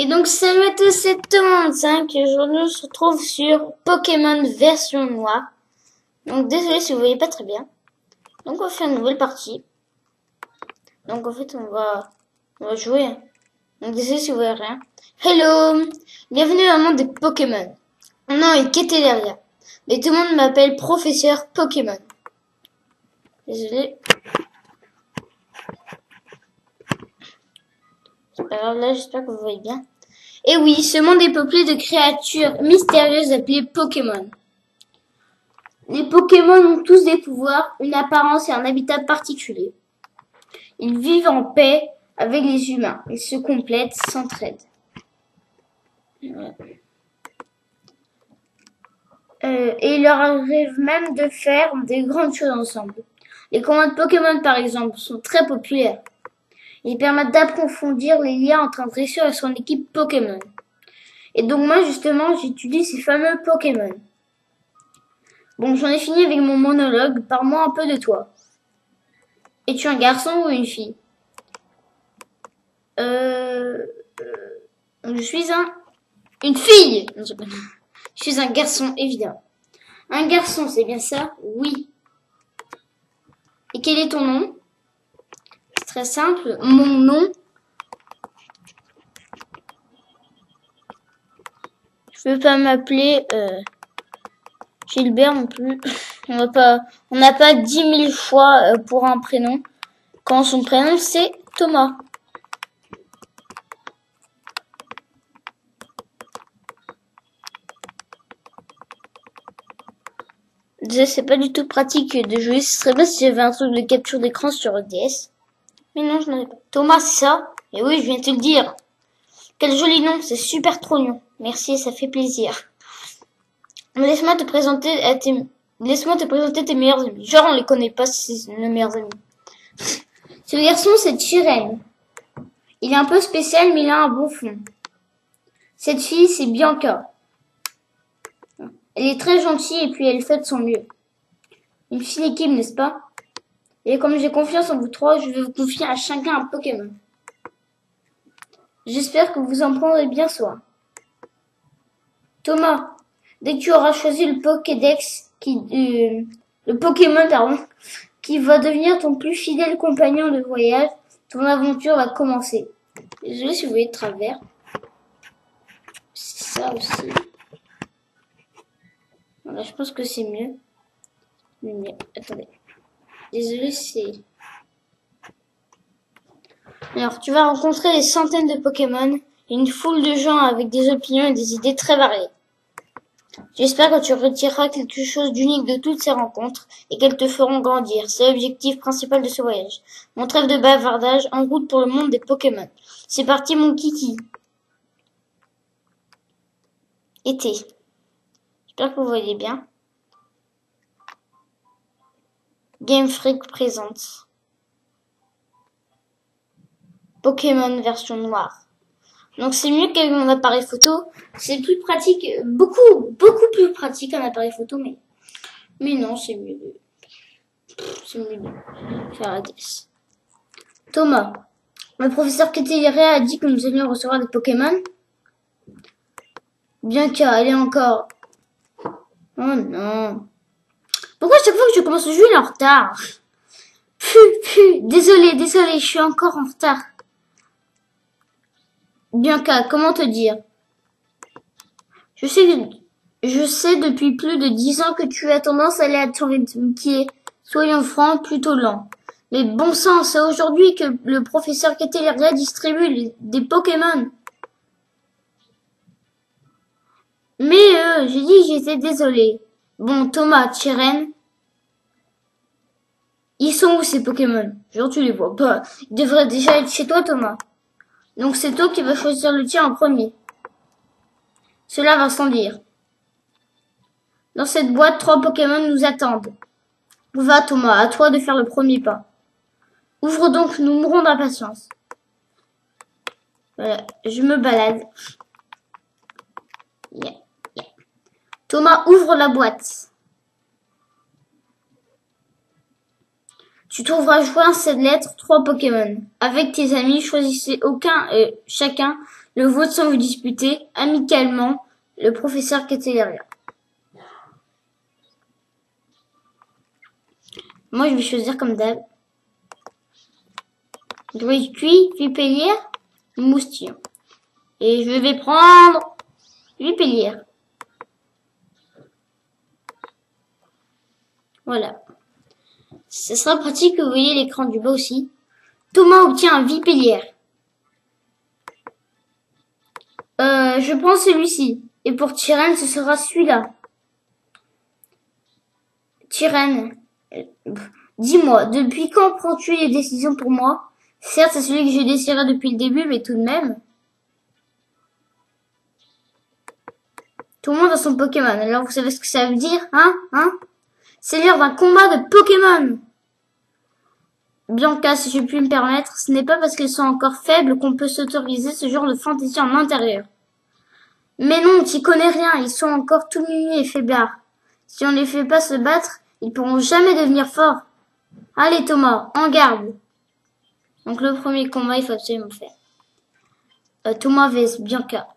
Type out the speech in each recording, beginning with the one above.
Et donc salut à tous, c'est Thomas25 et aujourd'hui on se retrouve sur Pokémon version noire. Donc désolé si vous voyez pas très bien. Donc on va faire une nouvelle partie. Donc en fait on va jouer. Donc désolé si vous voyez rien. Hello, bienvenue dans le monde des Pokémon. Mon nom est Keteleria, mais tout le monde m'appelle professeur Pokémon. Désolé. Alors là j'espère que vous voyez bien. Et oui, ce monde est peuplé de créatures mystérieuses appelées Pokémon. Les Pokémon ont tous des pouvoirs, une apparence et un habitat particulier. Ils vivent en paix avec les humains. Ils se complètent, s'entraident. Voilà. Et il leur arrive même de faire des grandes choses ensemble. Les combats de Pokémon, par exemple, sont très populaires. Ils permettent d'approfondir les liens entre un dresseur et son équipe Pokémon. Et donc moi, justement, j'étudie ces fameux Pokémon. Bon, j'en ai fini avec mon monologue. Parle-moi un peu de toi. Es-tu un garçon ou une fille? Je suis une fille. Je suis un garçon, évidemment. Un garçon, c'est bien ça? Oui. Et quel est ton nom? C'est très simple. Mon nom. Je veux pas m'appeler Gilbert non plus. On n'a pas 10 000 choix pour un prénom. Quand son prénom c'est Thomas. Déjà, c'est pas du tout pratique de jouer. Ce serait bien si j'avais un truc de capture d'écran sur DS. Mais non, je n'en ai pas. Thomas, c'est ça? Et oui, je viens de te le dire. Quel joli nom, c'est super trop mignon. Merci, ça fait plaisir. Laisse-moi te présenter tes meilleurs amis. Genre, on les connaît pas, c'est nos meilleurs amis. Ce garçon, c'est Chiren. Il est un peu spécial, mais il a un bon fond. Cette fille, c'est Bianca. Elle est très gentille et puis elle fait de son mieux. Une fine équipe, n'est-ce pas? Et comme j'ai confiance en vous trois, je vais vous confier à chacun un Pokémon. J'espère que vous en prendrez bien soin. Thomas, dès que tu auras choisi le Pokédex, le Pokémon, qui va devenir ton plus fidèle compagnon de voyage, ton aventure va commencer. Désolé si vous voyez de travers. C'est ça aussi. Voilà, je pense que c'est mieux. Mais attendez. Désolé, c'est... Alors, tu vas rencontrer des centaines de Pokémon et une foule de gens avec des opinions et des idées très variées. J'espère que tu retireras quelque chose d'unique de toutes ces rencontres et qu'elles te feront grandir. C'est l'objectif principal de ce voyage. Mon trêve de bavardage en route pour le monde des Pokémon. C'est parti, mon kiki. Été. J'espère que vous voyez bien. Game Freak présente Pokémon version noire. Donc c'est mieux qu'avec mon appareil photo. C'est plus pratique, beaucoup plus pratique un appareil photo, mais non, c'est mieux de faire la DS. Thomas, le professeur Keteleria a dit que nous allions recevoir des Pokémon. Bianca, elle est encore... Oh non. Pourquoi chaque fois que je commence le jeu, il est en retard? Désolé, je suis encore en retard. Bianca, comment te dire? Je sais depuis plus de 10 ans que tu as tendance à aller à ton rythme qui est, soyons francs, plutôt lent. Mais bon sang, c'est aujourd'hui que le professeur Keteleria distribue des Pokémon. Mais j'ai dit que j'étais désolée. Bon, Thomas, Chiren, ils sont où ces Pokémon? Genre tu les vois pas. Ils devraient déjà être chez toi, Thomas. Donc c'est toi qui vas choisir le tien en premier. Cela va sans dire. Dans cette boîte, 3 Pokémon nous attendent. Va, Thomas, à toi de faire le premier pas. Ouvre donc, nous mourrons d'impatience. Voilà, je me balade. Yeah. Thomas, ouvre la boîte. Tu trouveras joint cette lettre 3 Pokémon. Avec tes amis, choisissez chacun Le vote sans vous disputer, amicalement, le professeur Cateleria. Moi, je vais choisir comme d'hab. Druide cuit, vipellière, moustillon. Et je vais prendre vipellière. Voilà. Ce sera pratique que vous voyez l'écran du bas aussi. Thomas obtient un vipellière. Je prends celui-ci. Et pour Tyrène, ce sera celui-là. Tyrène, dis-moi, depuis quand prends-tu les décisions pour moi? Certes, c'est celui que je désirais depuis le début, mais tout de même. Tout le monde a son Pokémon. Alors, vous savez ce que ça veut dire, hein? C'est l'heure d'un combat de Pokémon. Bianca, si je puis me permettre, ce n'est pas parce qu'ils sont encore faibles qu'on peut s'autoriser ce genre de fantaisie en intérieur. Mais non, tu connais rien, ils sont encore tout mignons et faiblards. Si on les fait pas se battre, ils pourront jamais devenir forts. Allez Thomas, en garde. Donc le premier combat, il faut absolument faire. Thomas vs Bianca.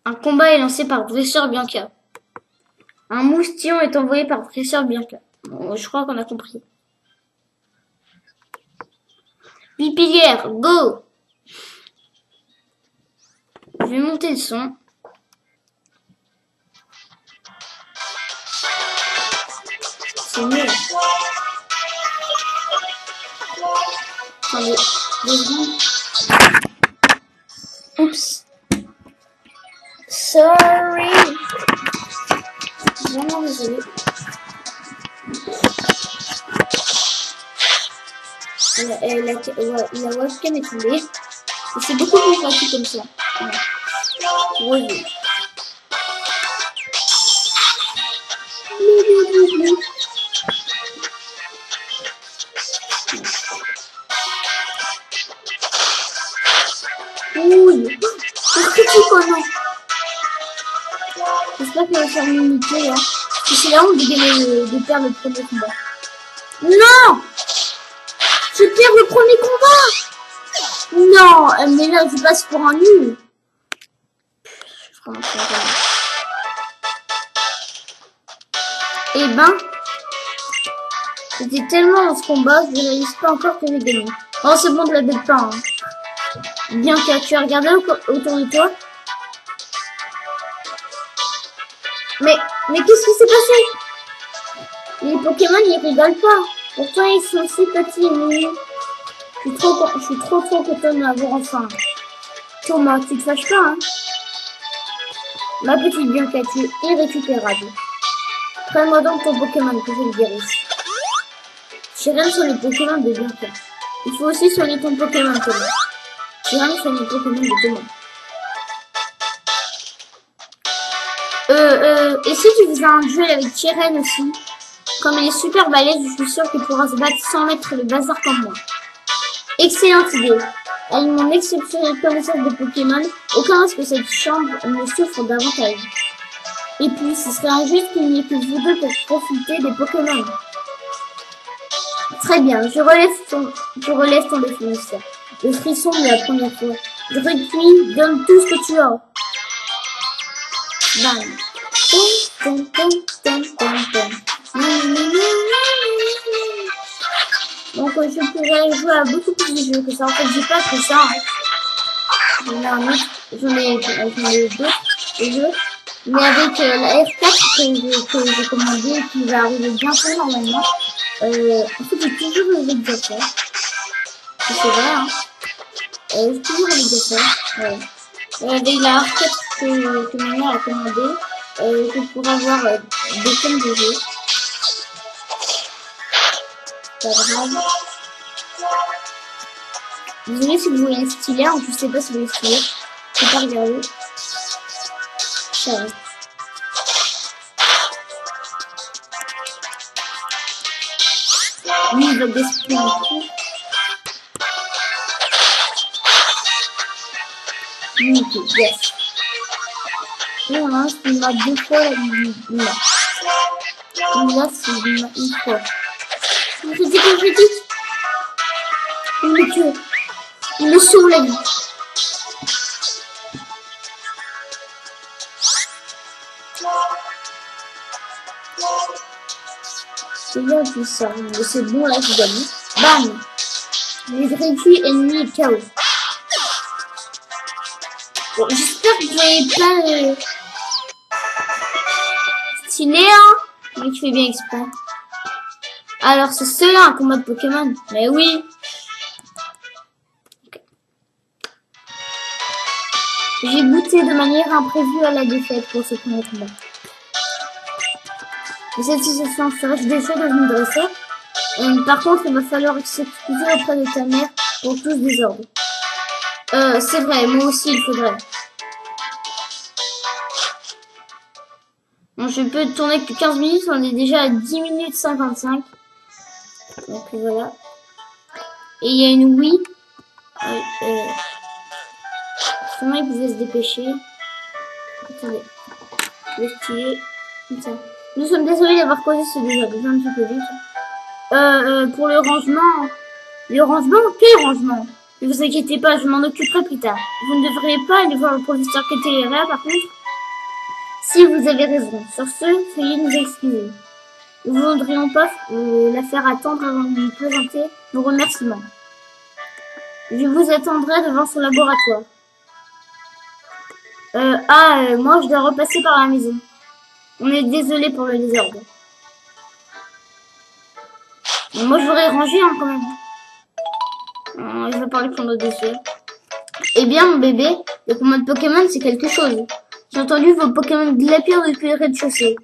Un combat est lancé par Dresseur Bianca. Un moustillon est envoyé par Dresseur Bianca. Bon, je crois qu'on a compris. Vipillière, go! Je vais monter le son. C'est mieux. Attendez, 2 secondes. Oups. Sorry. Vraiment désolé. La webcam est tombée. Et c'est beaucoup plus facile comme ça. Voilà. Oui. C'est petit comment. J'espère qu'elle va faire une unité là. Et c'est la honte de perdre le premier combat. Non! Je perds le premier combat! Non! Mais là, je passe pour un nul. Eh ben, j'étais tellement dans ce combat, je ne réalise pas encore que j'ai gagné. Oh, c'est bon de la bête pas, hein. Bianca, tu as regardé autour de toi? Mais qu'est-ce qui s'est passé? Les Pokémon, ils rigolent pas. Pourtant, ils sont si petits et mignons. Je suis trop contente de m'avoir enfin. Thomas, tu te fâches pas, hein? Ma petite Bianca, tu es irrécupérable. Prends-moi donc ton Pokémon que je le guérisse. Tyrène sur les Pokémon de Bianca. Il faut aussi soigner ton Pokémon, Thomas. Tyrène sur les Pokémon de Thomas. Et si tu faisais un duel avec Tyrène aussi? Comme elle est super balèze, je suis sûre qu'il pourra se battre sans mettre le bazar comme moi. Excellente idée. Avec mon exceptionnelle connaissance de Pokémon, aucun risque que cette chambre ne souffre davantage. Et puis, ce serait injuste qu'il n'y ait que vous deux pour profiter des Pokémon. Très bien, je relève ton définition. Le frisson de la première fois. Druide, donne tout ce que tu as. Bam. Donc je pourrais jouer à beaucoup plus de jeux que ça. En fait, j'ai pas que ça. J'en ai d'autres jeux. Mais avec la F4 que j'ai commandé et qui va arriver bientôt normalement. En fait, j'ai toujours rêvé de le faire. C'est vrai, hein. J'ai toujours rêvé de le faire. Ouais. Avec la F4 que ma mère a commandé, que pour avoir des tonnes de jeux. Pas grave. Désolé si vous voyez le stylet, en plus je sais pas si vous voyez le stylet. Je peux pas regarder. Ça va. Lui il va gaspiller un coup. Nickel, yes. Et on a il m'a 2 fois la limite. Là, c'est une fois. C'était quoi je dis? Nickel. me sauve la vie. C'est bien tout ça, mais c'est bon là, je gagne. Bam! Les réduits ennemis et chaos. Bon, j'espère que vous n'avez pas stylé, hein? Mais tu fais bien exprès. Alors, c'est cela un combat de Pokémon. Mais oui. Okay. J'ai goûté de manière imprévue à la défaite pour ce premier combat. Et cette situation serait déjà de me dresser. Par contre, il va falloir s'excuser auprès de ta mère pour tout ce désordre. C'est vrai, moi aussi il faudrait. Bon, je peux tourner que 15 minutes, on est déjà à 10 minutes 55. Donc voilà. Et il y a une Wii. Sûrement il pouvait se dépêcher. Attendez. Le stylet. Comme ça. Nous sommes désolés d'avoir causé ce désordre. Je viens un petit peu vite. Pour le rangement. Le rangement? Quel rangement? Ne vous inquiétez pas, je m'en occuperai plus tard. Vous ne devriez pas aller voir le professeur Ketelera, par contre. Si vous avez raison. Sur ce, veuillez nous excuser. Nous ne voudrions pas la faire attendre avant de lui présenter nos remerciements. Je vous attendrai devant son laboratoire. Moi je dois repasser par la maison. On est désolé pour le désordre. Mais moi je voudrais ranger hein, quand même. Je vais parler pendant 2 heures. Eh bien mon bébé, le combat de Pokémon c'est quelque chose. J'ai entendu vos Pokémon glapir depuis le rez-de-chaussée.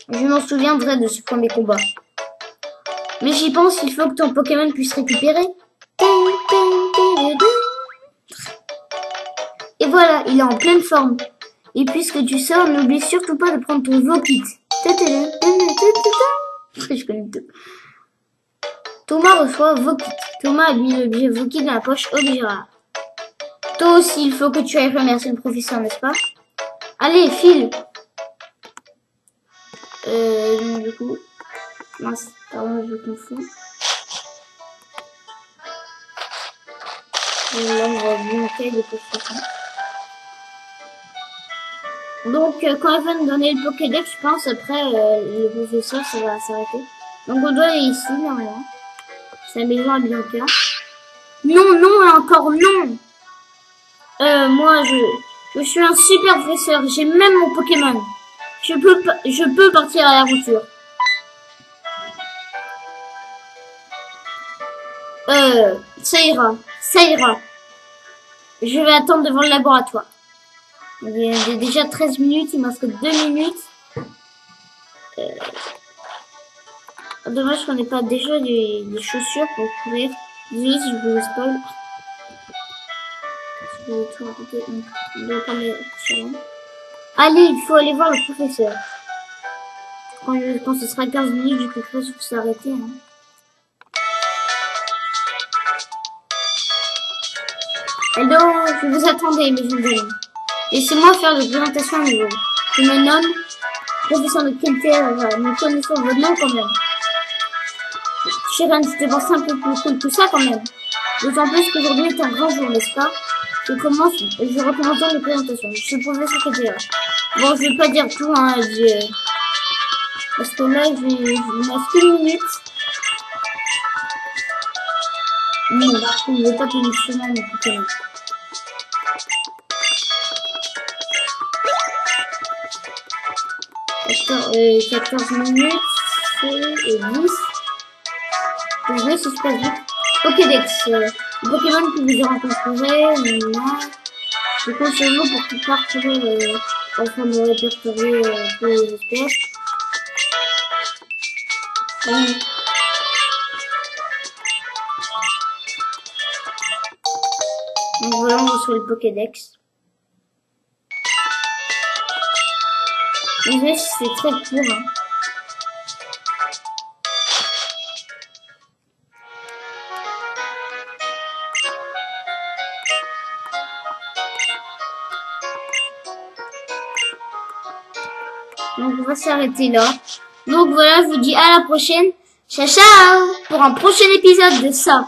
Je m'en souviendrai de ce premier combat. Mais j'y pense, il faut que ton Pokémon puisse récupérer. Et voilà, il est en pleine forme. Et puisque tu sors, n'oublie surtout pas de prendre ton Vokit. Je connais tout. Thomas reçoit Vokit. Thomas a mis l'objet Vokit dans la poche objet rare. Toi aussi, il faut que tu ailles remercier le professeur, n'est-ce pas? Allez, file. Du coup, mince, pardon, je confonds. Et là, on va bloquer des positions. Donc, quand elle va nous donner le Pokédex, je pense, après, le professeur, ça va s'arrêter. Donc, on doit aller ici, normalement. C'est la maison à Bianca. Non, non, et encore non. Moi, je suis un super professeur. J'ai même mon Pokémon. Je peux partir à l'aventure. Ça ira. Ça ira. Je vais attendre devant le laboratoire. Il y a déjà 13 minutes. Il me reste que 2 minutes. Dommage qu'on n'ait pas déjà des chaussures pour courir. Désolé si je vous spoil. Je vais tout raconter. On doit pas les... Allez, il faut aller voir le professeur. Quand ce sera 15 minutes, je cliquerai sur s'arrêter. Hein. Hello, je vous attendais, mes jeunes amis. Laissez-moi faire de présentation à nouveau. Je me nomme professeur de Ketelera. Nous connaissons votre nom quand même. Chiran, c'était pensé un peu plus cool que ça quand même. D'autant plus qu'aujourd'hui est un grand jour, n'est-ce pas? Je recommence dans les présentations. Je suis professeur Ketelera. Bon, je vais pas dire tout, hein, parce que là, il me reste qu'une minute. Non, je ne vais pas tenir chemin, mais Pokémon. D'accord, 14 minutes, et 10. Je vais si je passe vite. Pokédex, Pokémon que vous rencontrerez, je compte sur vous pour plus tard trouver, enfin me répertorier tous les espèces. Donc voilà, on reçoit le Pokédex. Désolé si c'est très court. Hein. Donc on va s'arrêter là. Donc voilà, je vous dis à la prochaine. Ciao ciao pour un prochain épisode de ça.